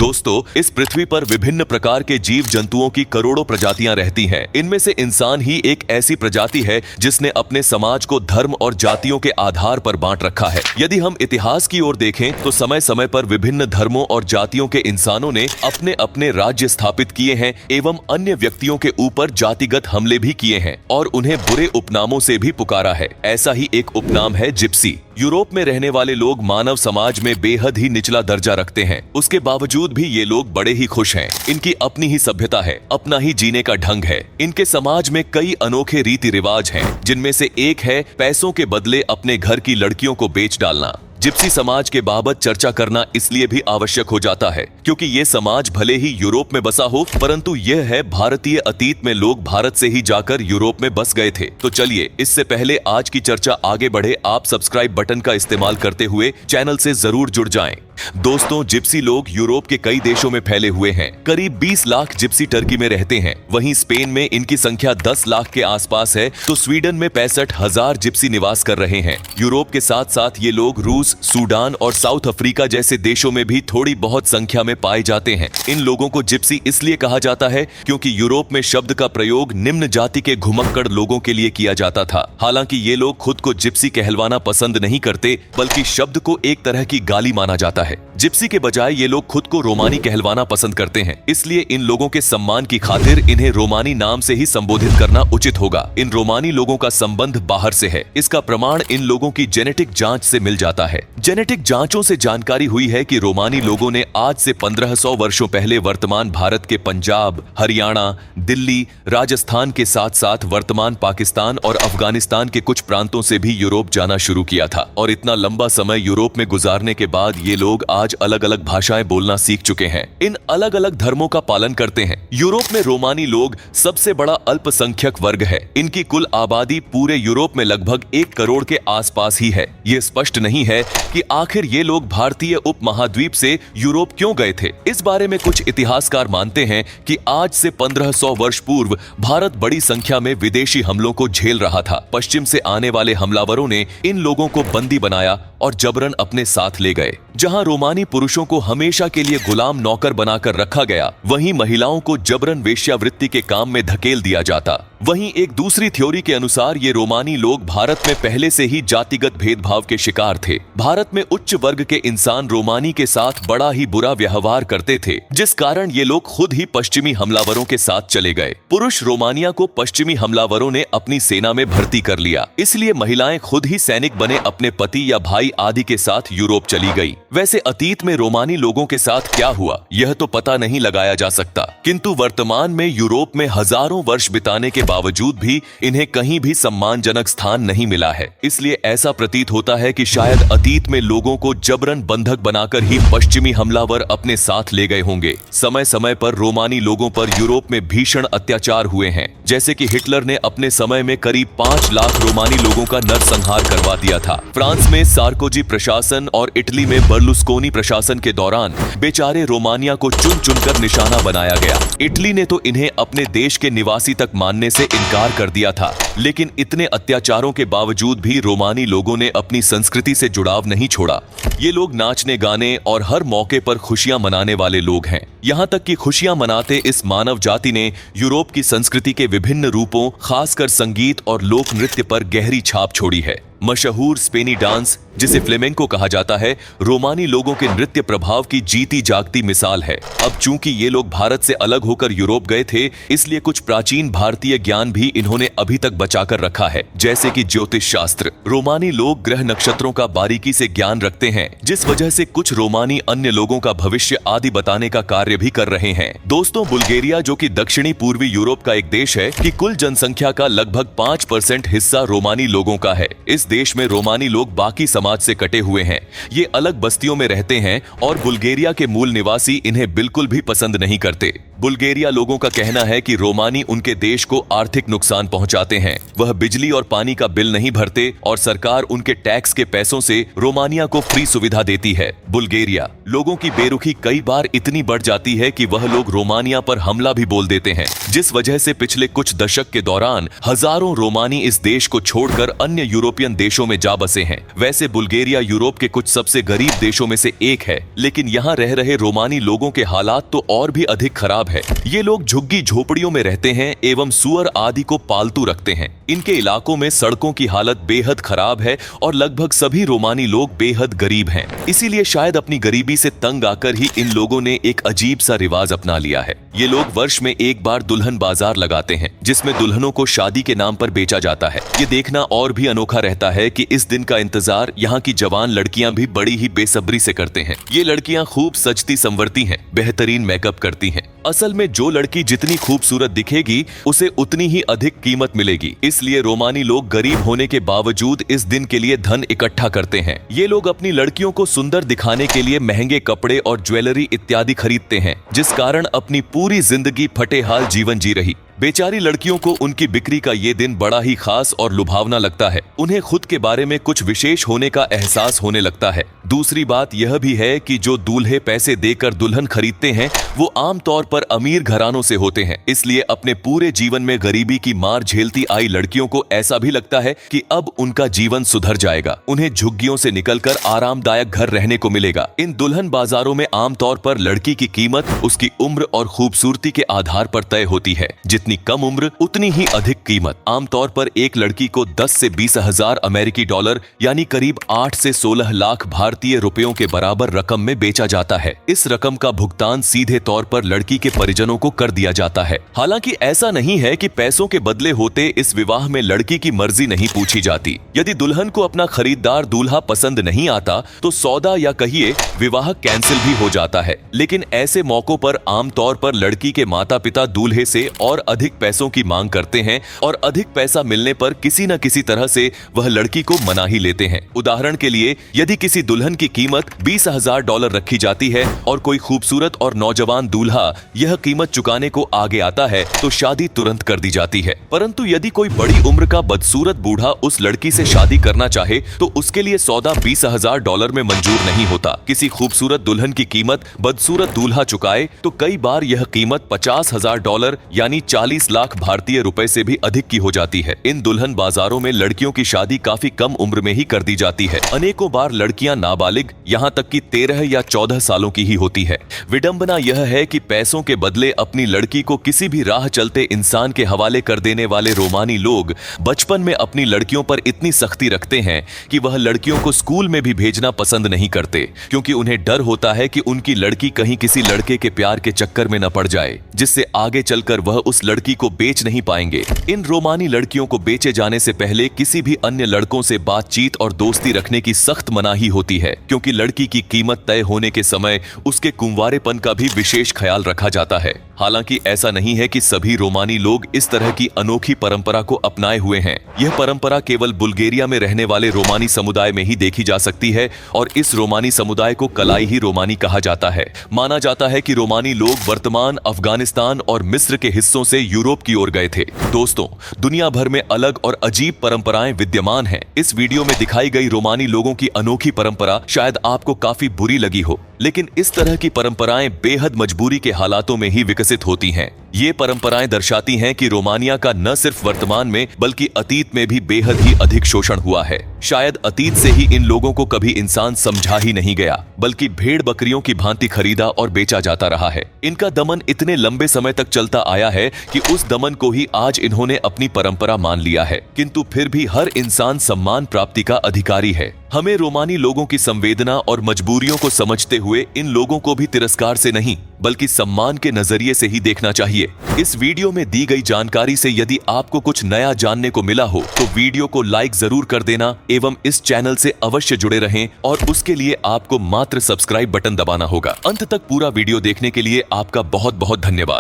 दोस्तों, इस पृथ्वी पर विभिन्न प्रकार के जीव जंतुओं की करोड़ों प्रजातियां रहती हैं। इनमें से इंसान ही एक ऐसी प्रजाति है जिसने अपने समाज को धर्म और जातियों के आधार पर बांट रखा है। यदि हम इतिहास की ओर देखें तो समय समय पर विभिन्न धर्मों और जातियों के इंसानों ने अपने अपने राज्य स्थापित किए हैं एवं अन्य व्यक्तियों के ऊपर जातिगत हमले भी किए हैं और उन्हें बुरे उपनामों से भी पुकारा है। ऐसा ही एक उपनाम है जिप्सी। यूरोप में रहने वाले लोग मानव समाज में बेहद ही निचला दर्जा रखते हैं। उसके बावजूद भी ये लोग बड़े ही खुश हैं। इनकी अपनी ही सभ्यता है, अपना ही जीने का ढंग है। इनके समाज में कई अनोखे रीति रिवाज हैं, जिनमें से एक है पैसों के बदले अपने घर की लड़कियों को बेच डालना। जिप्सी समाज के बाबत चर्चा करना इसलिए भी आवश्यक हो जाता है क्योंकि ये समाज भले ही यूरोप में बसा हो, परंतु यह है भारतीय अतीत में लोग भारत से ही जाकर यूरोप में बस गए थे। तो चलिए, इससे पहले आज की चर्चा आगे बढ़े, आप सब्सक्राइब बटन का इस्तेमाल करते हुए चैनल से जरूर जुड़ जाएं। दोस्तों, जिप्सी लोग यूरोप के कई देशों में फैले हुए हैं। करीब 20 लाख जिप्सी टर्की में रहते हैं। वहीं स्पेन में इनकी संख्या 10 लाख के आसपास है, तो स्वीडन में 65,000 जिप्सी निवास कर रहे हैं। यूरोप के साथ साथ ये लोग रूस, सूडान और साउथ अफ्रीका जैसे देशों में भी थोड़ी बहुत संख्या में पाए जाते हैं। इन लोगों को जिप्सी इसलिए कहा जाता है क्योंकि यूरोप में शब्द का प्रयोग निम्न जाति के घुमक्कड़ लोगों के लिए किया जाता था। हालांकि ये लोग खुद को जिप्सी कहलवाना पसंद नहीं करते, बल्कि शब्द को एक तरह की गाली माना जाता है। जिप्सी के बजाय ये लोग खुद को रोमानी कहलवाना पसंद करते हैं, इसलिए इन लोगों के सम्मान की खातिर इन्हें रोमानी नाम से ही संबोधित करना उचित होगा। इन रोमानी लोगों का संबंध बाहर से है। इसका प्रमाण इन लोगों की जेनेटिक जांच से मिल जाता है। जेनेटिक जांचों से जानकारी हुई है कि रोमानी लोगों ने आज से 1500 वर्षों पहले वर्तमान भारत के पंजाब, हरियाणा, दिल्ली, राजस्थान के साथ साथ वर्तमान पाकिस्तान और अफगानिस्तान के कुछ प्रांतों से भी यूरोप जाना शुरू किया था। और इतना लंबा समय यूरोप में गुजारने के बाद ये लोग आज अलग अलग भाषाएं बोलना सीख चुके हैं। इन अलग अलग धर्मों का पालन करते हैं। यूरोप में रोमानी लोग सबसे बड़ा अल्पसंख्यक वर्ग है। इनकी कुल आबादी पूरे यूरोप में लगभग 1 करोड़ के आसपास ही है। ये स्पष्ट नहीं है कि आखिर ये लोग भारतीय उपमहाद्वीप से यूरोप क्यों गए थे। इस बारे में कुछ इतिहासकार मानते हैं कि आज से 1500 वर्ष पूर्व भारत बड़ी संख्या में विदेशी हमलों को झेल रहा था। पश्चिम से आने वाले हमलावरों ने इन लोगों को बंदी बनाया और जबरन अपने साथ ले गए। जहां रोमानी पुरुषों को हमेशा के लिए गुलाम नौकर बनाकर रखा गया, वहीं महिलाओं को जबरन वेश्यावृत्ति के काम में धकेल दिया जाता। वहीं एक दूसरी थ्योरी के अनुसार ये रोमानी लोग भारत में पहले से ही जातिगत भेदभाव के शिकार थे। भारत में उच्च वर्ग के इंसान रोमानी के साथ बड़ा ही बुरा व्यवहार करते थे, जिस कारण ये लोग खुद ही पश्चिमी हमलावरों के साथ चले गए। पुरुष रोमानिया को पश्चिमी हमलावरों ने अपनी सेना में भर्ती कर लिया, इसलिए महिलाएं खुद ही सैनिक बने अपने पति या भाई आदि के साथ यूरोप चली गई। वैसे अतीत में रोमानी लोगों के साथ क्या हुआ, यह तो पता नहीं लगाया जा सकता, किंतु वर्तमान में यूरोप में हजारों वर्ष बिताने के बावजूद भी इन्हें कहीं भी सम्मानजनक स्थान नहीं मिला है। इसलिए ऐसा प्रतीत होता है कि शायद अतीत में लोगों को जबरन बंधक बनाकर ही पश्चिमी हमलावर अपने साथ ले गए होंगे। समय समय पर रोमानी लोगों पर यूरोप में भीषण अत्याचार हुए हैं, जैसे कि हिटलर ने अपने समय में करीब 5 लाख रोमानी लोगों का नरसंहार करवा दिया था। फ्रांस में सार्कोजी प्रशासन और इटली में बर्लुस्कोनी प्रशासन के दौरान बेचारे रोमानिया को चुन चुनकर निशाना बनाया गया। इटली ने तो इन्हें अपने देश के निवासी तक मानने से इनकार कर दिया था, लेकिन इतने अत्याचारों के बावजूद भी रोमानी लोगों ने अपनी संस्कृति से जुड़ाव नहीं छोड़ा। ये लोग नाचने गाने और हर मौके पर खुशियां मनाने वाले लोग हैं। यहाँ तक कि खुशियां मनाते इस मानव जाति ने यूरोप की संस्कृति के विभिन्न रूपों, खासकर संगीत और लोक नृत्य पर गहरी छाप छोड़ी है। मशहूर स्पेनी डांस, जिसे फ्लेमेंको कहा जाता है, रोमानी लोगों के नृत्य प्रभाव की जीती जागती मिसाल है। अब चूंकि ये लोग भारत से अलग होकर यूरोप गए थे, इसलिए कुछ प्राचीन भारतीय ज्ञान भी इन्होंने अभी तक बचाकर रखा है, जैसे कि ज्योतिष शास्त्र। रोमानी लोग ग्रह नक्षत्रों का बारीकी से ज्ञान रखते हैं, जिस वजह से कुछ रोमानी अन्य लोगों का भविष्य आदि बताने का कार्य भी कर रहे हैं। दोस्तों, बुल्गारिया, जो कि दक्षिणी पूर्वी यूरोप का एक देश है, की कुल जनसंख्या का लगभग 5% हिस्सा रोमानी लोगों का है। इस देश में रोमानी लोग बाकी समाज से कटे हुए हैं। ये अलग बस्तियों में रहते हैं और बुल्गारिया के मूल निवासी इन्हें बिल्कुल भी पसंद नहीं करते। बुल्गारिया लोगों का कहना है कि रोमानी उनके देश को आर्थिक नुकसान पहुंचाते हैं। वह बिजली और पानी का बिल नहीं भरते और सरकार उनके टैक्स के पैसों से रोमानिया को फ्री सुविधा देती है। बुल्गारिया लोगों की बेरुखी कई बार इतनी बढ़ जाती है कि वह लोग रोमानिया पर हमला भी बोल देते हैं, जिस वजह से पिछले कुछ दशक के दौरान हजारों रोमानी इस देश को छोड़कर अन्य यूरोपियन देशों में जा बसे हैं। वैसे बुल्गारिया यूरोप के कुछ सबसे गरीब देशों में से एक है, लेकिन यहाँ रह रहे रोमानी लोगों के हालात तो और भी अधिक खराब है। ये लोग झुग्गी झोपड़ियों में रहते हैं एवं सुअर आदि को पालतू रखते हैं। इनके इलाकों में सड़कों की हालत बेहद खराब है और लगभग सभी रोमानी लोग बेहद गरीब हैं। इसीलिए शायद अपनी गरीबी से तंग आकर ही इन लोगों ने एक अजीब सा रिवाज अपना लिया है। ये लोग वर्ष में एक बार दुल्हन बाजार लगाते हैं, जिसमें दुल्हनों को शादी के नाम पर बेचा जाता है। ये देखना और भी अनोखा रहता है कि इस दिन का इंतजार यहाँ की जवान लड़कियां भी बड़ी ही बेसब्री से करते हैं। ये लड़कियां खूब सजती संवरती हैं, बेहतरीन मेकअप करती हैं। असल में जो लड़की जितनी खूबसूरत दिखेगी उसे उतनी ही अधिक कीमत मिलेगी। इसलिए रोमानी लोग गरीब होने के बावजूद इस दिन के लिए धन इकट्ठा करते हैं। ये लोग अपनी लड़कियों को सुंदर दिखाने के लिए महंगे कपड़े और ज्वेलरी इत्यादि खरीदते हैं, जिस कारण अपनी पूरी जिंदगी फटेहाल जीवन जी रही बेचारी लड़कियों को उनकी बिक्री का ये दिन बड़ा ही खास और लुभावना लगता है। उन्हें खुद के बारे में कुछ विशेष होने का एहसास होने लगता है। दूसरी बात यह भी है कि जो दूल्हे पैसे देकर दुल्हन खरीदते हैं वो आमतौर पर अमीर घरानों से होते हैं। इसलिए अपने पूरे जीवन में गरीबी की मार झेलती आई लड़कियों को ऐसा भी लगता है कि अब उनका जीवन सुधर जाएगा, उन्हें झुग्गियों से निकलकर आरामदायक घर रहने को मिलेगा। इन दुल्हन बाजारों में आमतौर पर लड़की की कीमत उसकी उम्र और खूबसूरती के आधार पर तय होती है। जितनी कम उम्र उतनी ही अधिक कीमत। आमतौर पर एक लड़की को 10 से 20 हजार अमेरिकी डॉलर यानी करीब 8 से 16 लाख भारतीय रुपयों के बराबर रकम में बेचा जाता है। इस रकम का भुगतान सीधे तौर पर लड़की के परिजनों को कर दिया जाता है। हालांकि ऐसा नहीं है कि पैसों के बदले होते इस विवाह में लड़की की मर्जी नहीं पूछी जाती। यदि दुल्हन को अपना खरीदार दूल्हा पसंद नहीं आता तो सौदा या कहिए विवाह कैंसिल भी हो जाता है। लेकिन ऐसे मौकों पर आमतौर पर लड़की के माता पिता दूल्हे से और अधिक पैसों की मांग करते हैं और अधिक पैसा मिलने पर किसी न किसी तरह से वह लड़की को मना ही लेते हैं। उदाहरण के लिए यदि किसी दुल्हन की कीमत 20,000 डॉलर रखी जाती है और कोई खूबसूरत और नौजवान दूल्हा यह कीमत चुकाने को आगे आता है तो शादी तुरंत कर दी जाती है। परंतु यदि कोई बड़ी उम्र का बदसूरत बूढ़ा उस लड़की से शादी करना चाहे तो उसके लिए सौदा 20,000 डॉलर में मंजूर नहीं होता। किसी खूबसूरत दुल्हन की कीमत बदसूरत दूल्हा चुकाए तो कई बार यह कीमत 50,000 डॉलर यानी 40 लाख भारतीय रुपए से भी अधिक की हो जाती है। इन दुल्हन बाजारों में लड़कियों की शादी काफी कम उम्र में ही कर दी जाती है। अनेकों बार लड़कियां नाबालिग यहाँ तक कि 13 या 14 सालों की ही होती है। विडंबना यह है कि पैसों के बदले अपनी लड़की को किसी भी राह चलते इंसान के हवाले कर देने वाले रोमानी लोग बचपन में अपनी लड़कियों पर इतनी सख्ती रखते हैं कि वह लड़कियों को स्कूल में भी भेजना पसंद नहीं करते, क्योंकि उन्हें डर होता है कि उनकी लड़की कहीं किसी लड़के के प्यार के चक्कर में न पड़ जाए, जिससे आगे चलकर वह उस लड़की को बेच नहीं पाएंगे। इन रोमानी लड़कियों को बेचे जाने से पहले किसी भी अन्य लड़कों से बातचीत और दोस्ती रखने की सख्त मनाही होती है, क्योंकि लड़की की कीमत तय होने के समय उसके कुंवारेपन का भी विशेष ख्याल रखा जाता है। हालांकि ऐसा नहीं है कि सभी रोमानी लोग इस तरह की अनोखी परंपरा को अपनाए हुए हैं। यह परंपरा केवल बुल्गारिया में रहने वाले रोमानी समुदाय में ही देखी जा सकती है और इस रोमानी समुदाय को कलाई ही रोमानी कहा जाता है। माना जाता है कि रोमानी लोग वर्तमान अफगानिस्तान और मिस्र के हिस्सों से यूरोप की ओर गए थे। दोस्तों, दुनिया भर में अलग और अजीब परंपराएं विद्यमान हैं। इस वीडियो में दिखाई गई रोमानी लोगों की अनोखी परंपरा शायद आपको काफी बुरी लगी हो, लेकिन इस तरह की परंपराएं बेहद मजबूरी के हालातों में ही विकसित होती हैं। ये परंपराएं दर्शाती हैं कि रोमानिया का न सिर्फ वर्तमान में बल्कि अतीत में भी बेहद ही अधिक शोषण हुआ है। शायद अतीत से ही इन लोगों को कभी इंसान समझा ही नहीं गया, बल्कि भेड़ बकरियों की भांति खरीदा और बेचा जाता रहा है। इनका दमन इतने लंबे समय तक चलता आया है कि उस दमन को ही आज इन्होंने अपनी परंपरा मान लिया है। किंतु फिर भी हर इंसान सम्मान प्राप्ति का अधिकारी है। हमें रोमानी लोगों की संवेदना और मजबूरियों को समझते हुए इन लोगों को भी तिरस्कार से नहीं बल्कि सम्मान के नजरिए से ही देखना चाहिए। इस वीडियो में दी गई जानकारी से यदि आपको कुछ नया जानने को मिला हो तो वीडियो को लाइक जरूर कर देना एवं इस चैनल से अवश्य जुड़े रहें और उसके लिए आपको मात्र सब्सक्राइब बटन दबाना होगा। अंत तक पूरा वीडियो देखने के लिए आपका बहुत बहुत धन्यवाद।